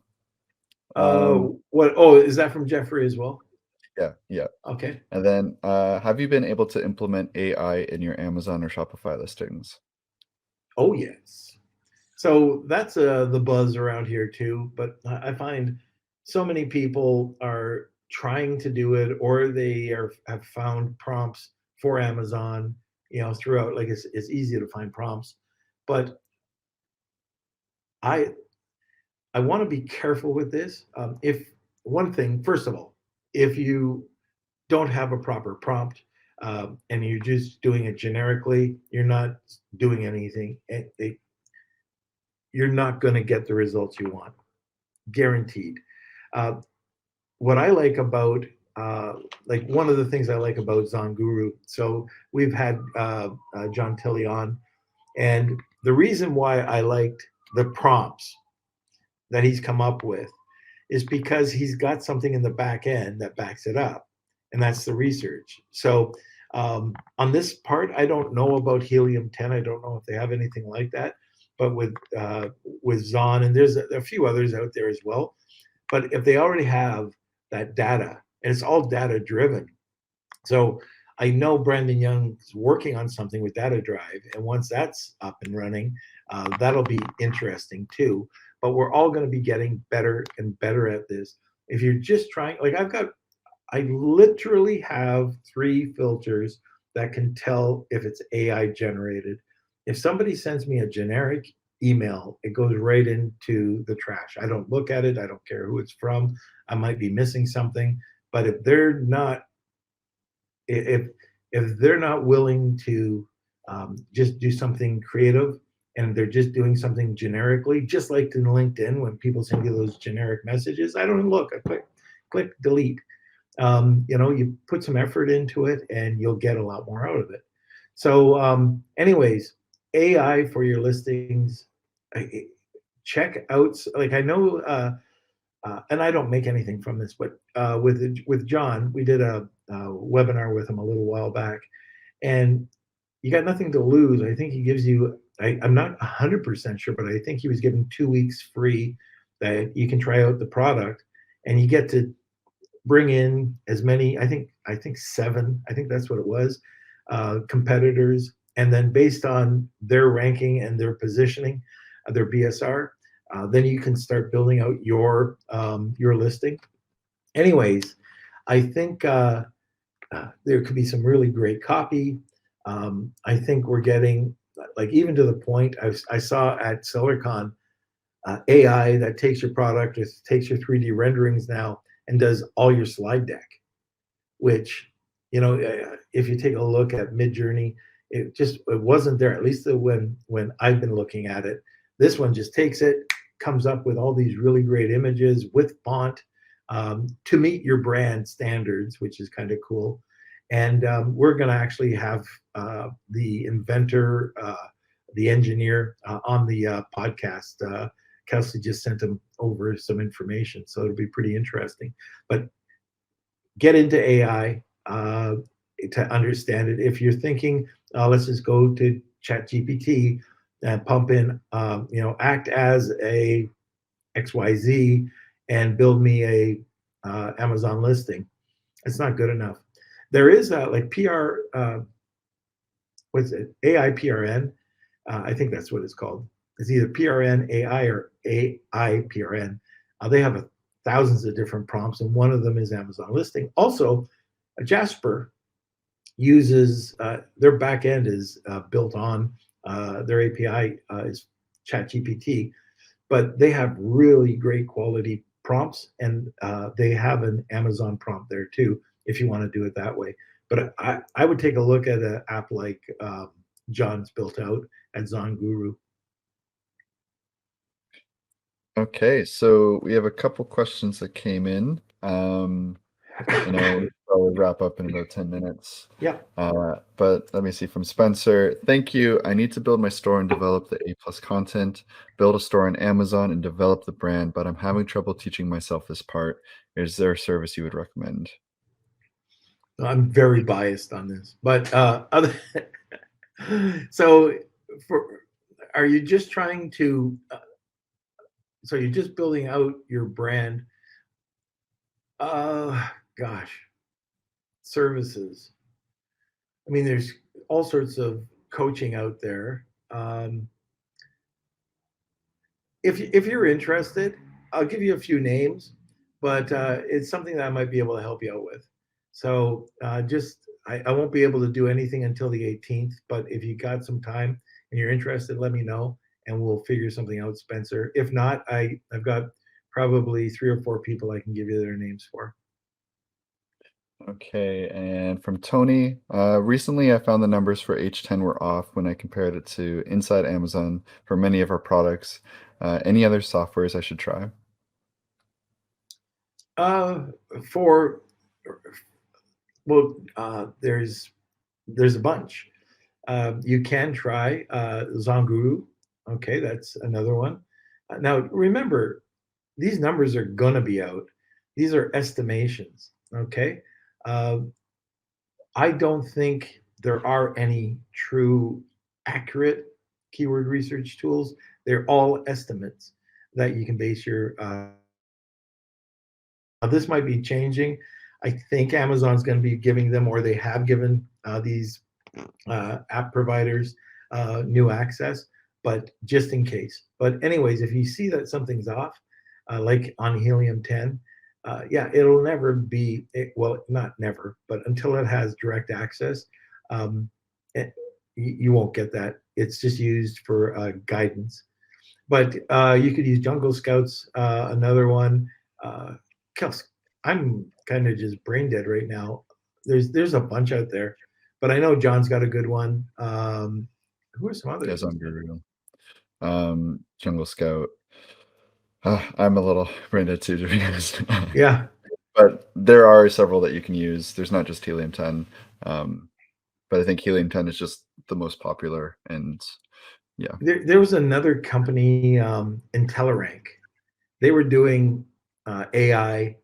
What? Oh, is that from Jeffrey as well? Yeah. Okay. And then, have you been able to implement AI in your Amazon or Shopify listings? Oh yes. So that's the buzz around here too. But I find so many people are trying to do it, or they have found prompts for Amazon. Throughout, like it's easy to find prompts, but I want to be careful with this. If one thing, first of all, if you don't have a proper prompt, and you're just doing it generically, you're not doing anything. You're not going to get the results you want, guaranteed. What I like about, like one of the things I like about Zonguru, so we've had John Tilley on, and the reason why I liked the prompts that he's come up with is because he's got something in the back end that backs it up, and that's the research. So on this part, I don't know about Helium 10. I don't know if they have anything like that, but with Zon, and there's a few others out there as well. But if they already have that data, and it's all data driven, So I know Brandon Young's working on something with Data Drive, and once that's up and running, that'll be interesting too. But we're all going to be getting better and better at this. If you're just trying, like I literally have 3 filters that can tell if it's AI generated. If somebody sends me a generic email, it goes right into the trash. I don't look at it. I don't care who it's from. I might be missing something. But if if they're not willing to just do something creative, and they're just doing something generically, just like in LinkedIn when people send you those generic messages, I don't look. I click delete. You put some effort into it, and you'll get a lot more out of it. So, anyways, AI for your listings. Check out, like, I know, and I don't make anything from this, but with John, we did a webinar with him a little while back, and you got nothing to lose. I think he gives you. I'm not 100% sure, but I think he was giving 2 weeks free that you can try out the product, and you get to bring in as many. I think 7. I think that's what it was. Competitors, and then based on their ranking and their positioning, their BSR, then you can start building out your listing. Anyways, I think there could be some really great copy. I think we're getting, like, even to the point I saw at SellerCon, AI that takes your product, it takes your 3D renderings now and does all your slide deck, which, if you take a look at Midjourney, it wasn't there, at least when I've been looking at it. This one just takes it, comes up with all these really great images with font, to meet your brand standards, which is kind of cool. And we're going to actually have the inventor, the engineer, on the podcast. Kelsey just sent him over some information, so it'll be pretty interesting. But get into AI to understand it. If you're thinking, let's just go to ChatGPT and pump in, act as a XYZ and build me a Amazon listing, it's not good enough. There is like what's it? AI PRN. I think that's what it's called. It's either PRN AI or AI PRN. They have thousands of different prompts, and one of them is Amazon listing. Also, Jasper uses their back end is built on their API is ChatGPT, but they have really great quality prompts, and they have an Amazon prompt there too, if you want to do it that way. But I would take a look at an app like John's built out at ZonGuru. Okay, so we have a couple questions that came in. We'll wrap up in about 10 minutes. Yeah. But let me see, from Spencer. Thank you. I need to build my store and develop the A+ content, build a store on Amazon and develop the brand, but I'm having trouble teaching myself this part. Is there a service you would recommend? I'm very biased on this, but so are you just trying to? So you're just building out your brand. Gosh, services. I mean, there's all sorts of coaching out there. If you're interested, I'll give you a few names, but it's something that I might be able to help you out with. So I won't be able to do anything until the 18th, but if you got some time and you're interested, let me know and we'll figure something out, Spencer. If not, I've got probably 3 or 4 people I can give you their names for. Okay, and from Tony, recently I found the numbers for H10 were off when I compared it to inside Amazon for many of our products. Any other softwares I should try? There's a bunch. You can try ZonGuru. Okay, that's another one. Now remember, these numbers are gonna be out. These are estimations. Okay, I don't think there are any true accurate keyword research tools. They're all estimates that you can base your. This might be changing. I think Amazon's going to be giving them, or they have given these app providers new access, but just in case. But anyways, if you see that something's off, like on Helium 10, yeah, it'll never be, well, not never, but until it has direct access, um, you won't get that. It's just used for guidance. But you could use Jungle Scouts, another one. Uh, I'm kind of just brain dead right now. There's a bunch out there, but I know John's got a good one. Who are some Yes, others? I'm Guru. Jungle Scout. I'm a little brain dead too, to be honest. Yeah, But there are several that you can use. There's not just Helium 10, but I think Helium 10 is just the most popular. And yeah, there was another company, Intellarank. They were doing AI.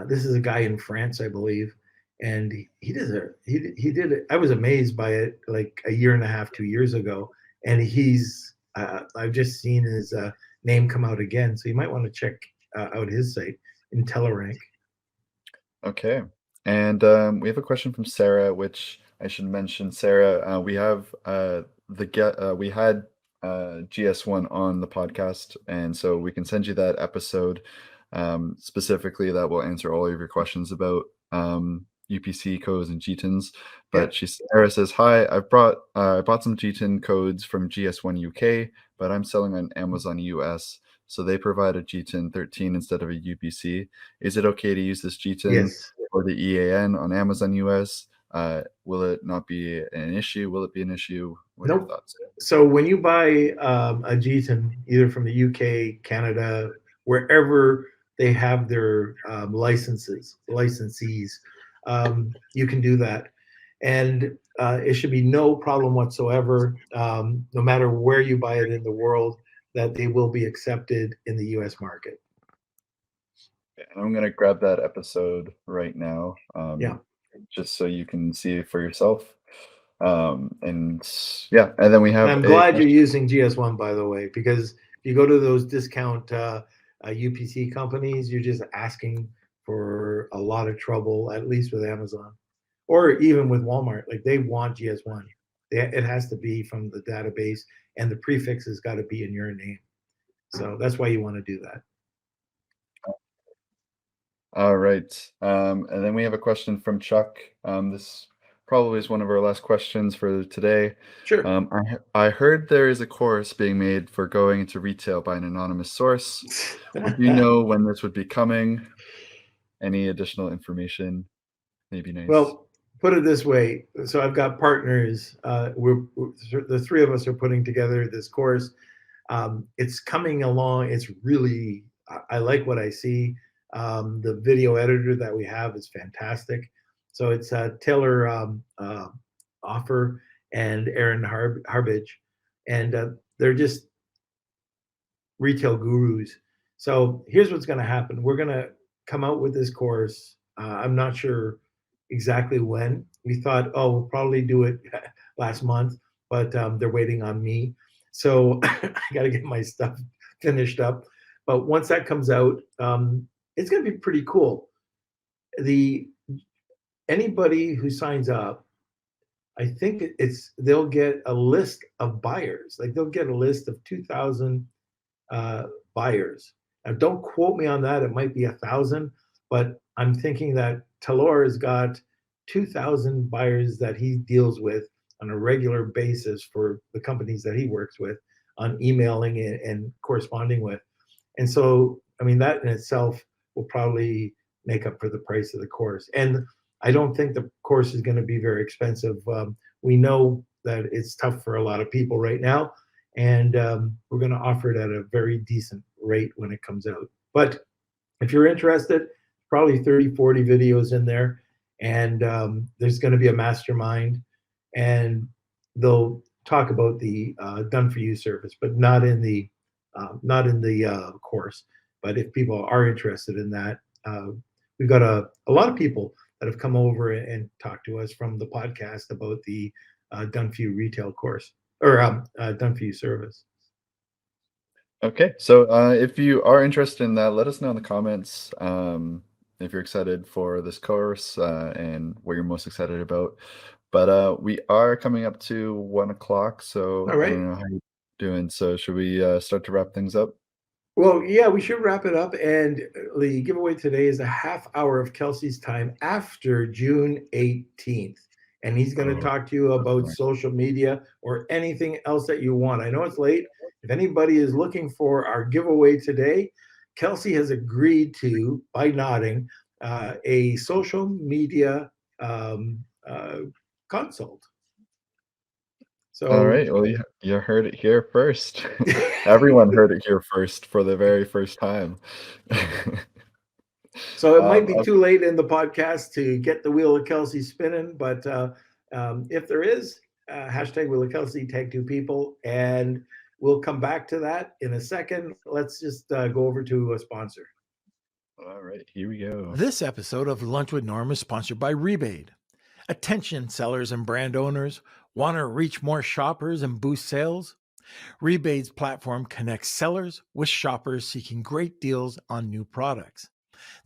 This is a guy in France, I believe, and he did it. I was amazed by it like a year and a half, 2 years ago, and I've just seen his name come out again, so you might want to check out his site, Intellarank. okay. And we have a question from Sarah, which I should mention. Sarah, we have we had GS1 on the podcast, and so we can send you that episode specifically that will answer all of your questions about UPC codes and GTINs. But Sarah says, "Hi, I bought some GTIN codes from GS1 UK, but I'm selling on Amazon US. So they provide a GTIN 13 instead of a UPC. Is it okay to use this GTIN Yes. or the EAN on Amazon US? Will it not be an issue? Will it be an issue? What are your Nope. thoughts?" So when you buy a GTIN, either from the UK, Canada, wherever they have their licensees, you can do that. And it should be no problem whatsoever, no matter where you buy it in the world, that they will be accepted in the US market. And I'm gonna grab that episode right now, Yeah. just so you can see it for yourself. And yeah, and then we And have I'm a glad you're question. using GS1, by the way, because if you go to those discount UPC companies, you're just asking for a lot of trouble, at least with Amazon or even with Walmart. Like they want GS1. It has to be from the database, and the prefix has got to be in your name. So that's why you want to do that. All right. And then we have a question from Chuck. This probably is one of our last questions for today. Sure. I heard there is a course being made for going into retail by an anonymous source. Would you know when this would be coming? Any additional information? Maybe nice. Well, put it this way. So I've got partners. The three of us are putting together this course. It's coming along. It's really, I like what I see. The video editor that we have is fantastic. So it's Taylor Offer and Aaron Harbage, and they're just retail gurus. So here's what's going to happen. We're going to come out with this course. I'm not sure exactly when. We thought, oh, we'll probably do it last month, but they're waiting on me. So I got to get my stuff finished up. But once that comes out, it's going to be pretty cool. Anybody who signs up, I think they'll get a list of buyers. Like they'll get a list of 2,000 buyers. Now, don't quote me on that. It might be 1,000, but I'm thinking that Talor has got 2,000 buyers that he deals with on a regular basis for the companies that he works with, on emailing and corresponding with. And so, I mean, that in itself will probably make up for the price of the course. And I don't think the course is going to be very expensive. We know that it's tough for a lot of people right now, and we're going to offer it at a very decent rate when it comes out. But if you're interested, probably 30, 40 videos in there, and there's going to be a mastermind, and they'll talk about the done for you service, but not in the course. But if people are interested in that, we've got a lot of people that have come over and talked to us from the podcast about the done for you retail course, or done for you service. Okay, so if you are interested in that, let us know in the comments. if you're excited for this course and what you're most excited about. But we are coming up to 1 o'clock, so All I right. don't know how you're doing. So should we start to wrap things up? Well, yeah, we should wrap it up. And the giveaway today is a half hour of Kelsey's time after June 18th. And he's going to Oh, talk to you that's about nice. social media or anything else that you want. I know it's late. If anybody is looking for our giveaway today, Kelsey has agreed to, by nodding, a social media um, uh, consult. All So, right. Well, you heard it here first. Everyone heard it here first for the very first time. So it might be Okay. too late in the podcast to get the wheel of Kelsey spinning, but if there is, hashtag wheel of Kelsey, tag two people, and we'll come back to that in a second. Let's just go over to a sponsor. All right, here we go. This episode of Lunch with Norm is sponsored by Rebate. Attention sellers and brand owners, want to reach more shoppers and boost sales? Rebate's platform connects sellers with shoppers seeking great deals on new products.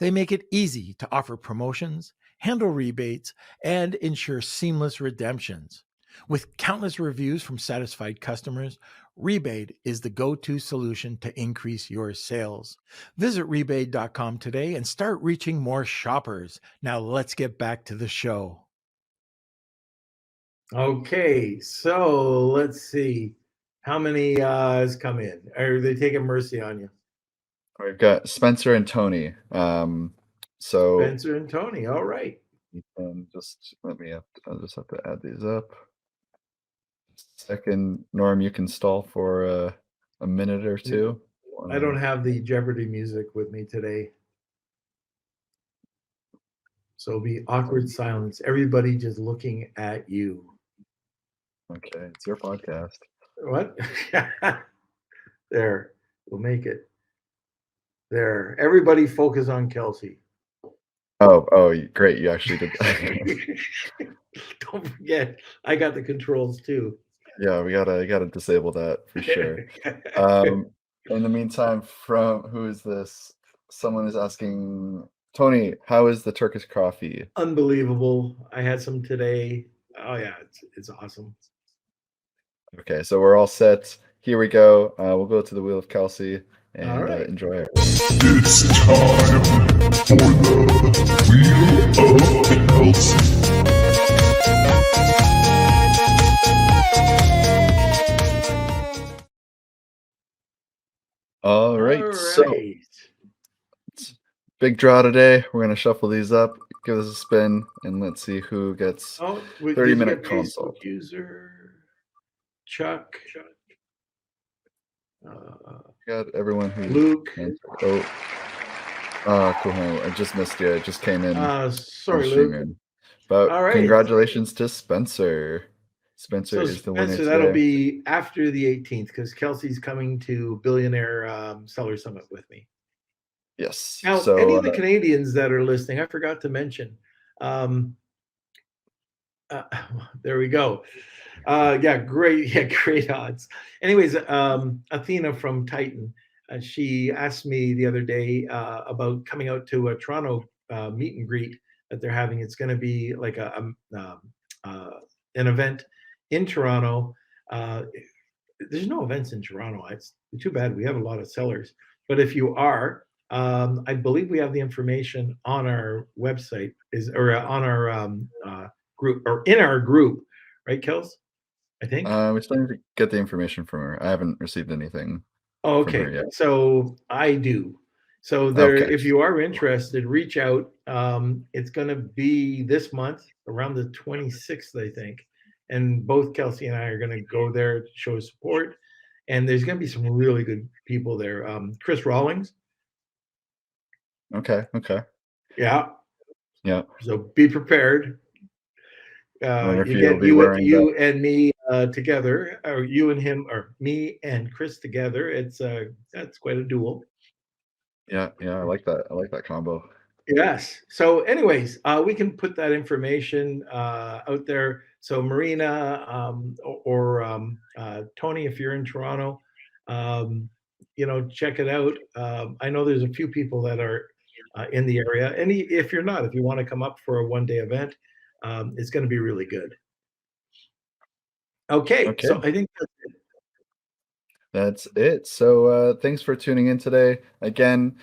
They make it easy to offer promotions, handle rebates, and ensure seamless redemptions. With countless reviews from satisfied customers, Rebate is the go-to solution to increase your sales. Visit rebate.com today and start reaching more shoppers. Now let's get back to the show. Okay, so let's see. How many has come in? Are they taking mercy on you? We've got Spencer and Tony. So Spencer and Tony. All right. you can just I'll just have to add these up. Second, Norm, you can stall for a minute or two. I don't have the Jeopardy music with me today. So it'll be awkward silence. Everybody just looking at you. Okay, it's your podcast. What? There. We'll make it. There. Everybody focus on Kelsey. Oh, great! You actually did that. Don't forget, I got the controls too. Yeah, we gotta disable that for sure. In the meantime, from who is this? Someone is asking Tony, how is the Turkish coffee? Unbelievable. I had some today. Oh yeah, it's awesome. Okay, so we're all set. Here we go. We'll go to the Wheel of Kelsey and right. enjoy it. It's time for the Wheel of Kelsey. All right, All so right. big draw today. We're gonna shuffle these up, give this a spin, and let's see who gets Oh, did 30-minute you get consult. Facebook user Chuck. Got everyone who Luke. answered. Cool. I just missed you. It just came in. Sorry, from Luke. streaming. But All right. congratulations to Spencer. Spencer So is the winner Spencer, today. that'll be after the 18th because Kelsey's coming to Billionaire Seller Summit with me. Yes. Now, So any of the Canadians that are listening, I forgot to mention. There we go. Yeah, great odds. Anyways, Athena from Titan, she asked me the other day about coming out to a Toronto meet and greet that they're having. It's going to be like an event in Toronto. There's no events in Toronto. It's too bad. We have a lot of sellers. But if you are, I believe we have the information on our website on our group or in our group, right, Kels? I think. we're starting to get the information from her. I haven't received anything. Oh, from her okay. yet. So I do. So there, Okay. if you are interested, reach out. It's going to be this month around the 26th, I think. And both Kelsey and I are going to go there to show support. And there's going to be some really good people there. Chris Rawlings. Okay. Yeah. Yeah. So be prepared. wonder if You you'll get be you wearing you and me together, or you and him, or me and Chris together. That's quite a duel. Yeah. I like that. I like that combo. Yes. So, anyways, we can put that information out there. So, Marina or Tony, if you're in Toronto, check it out. I know there's a few people that are in the area. And if you're not, if you want to come up for a one-day event, it's going to be really good. Okay, Okay. so I think That's it. So thanks for tuning in today. Again,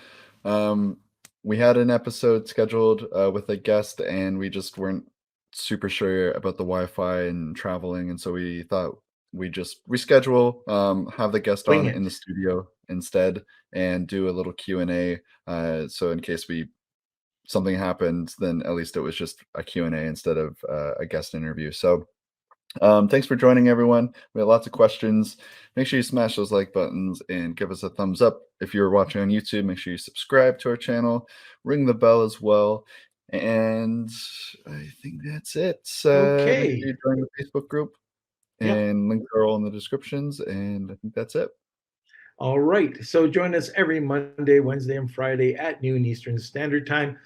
we had an episode scheduled with a guest, and we just weren't super sure about the Wi-Fi and traveling, and so we thought we just reschedule, have the guest wing on it. in the studio instead, and do a little Q&A. So in case something happened, then at least it was just a Q&A instead of a guest interview. So thanks for joining, everyone. We had lots of questions. Make sure you smash those like buttons and give us a thumbs up. If you're watching on YouTube, make sure you subscribe to our channel, ring the bell as well. And I think that's it. Make Okay. sure you join the Facebook group, Yeah. and links are all in the descriptions. And I think that's it. All right. So join us every Monday, Wednesday, and Friday at noon Eastern Standard Time.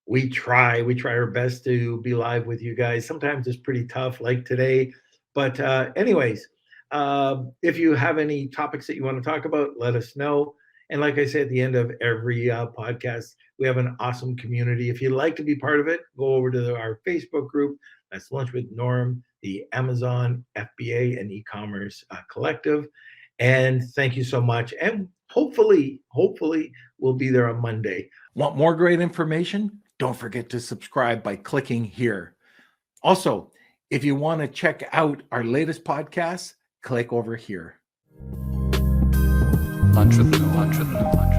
We try our best to be live with you guys. Sometimes it's pretty tough, like today. But anyways, if you have any topics that you want to talk about, let us know. And like I said, at the end of every podcast, we have an awesome community. If you'd like to be part of it, go over to our Facebook group. That's Lunch with Norm, the Amazon FBA and e-commerce collective. And thank you so much. And hopefully we'll be there on Monday. Want more great information? Don't forget to subscribe by clicking here. Also, if you want to check out our latest podcasts, click over here. Lunch with Norm.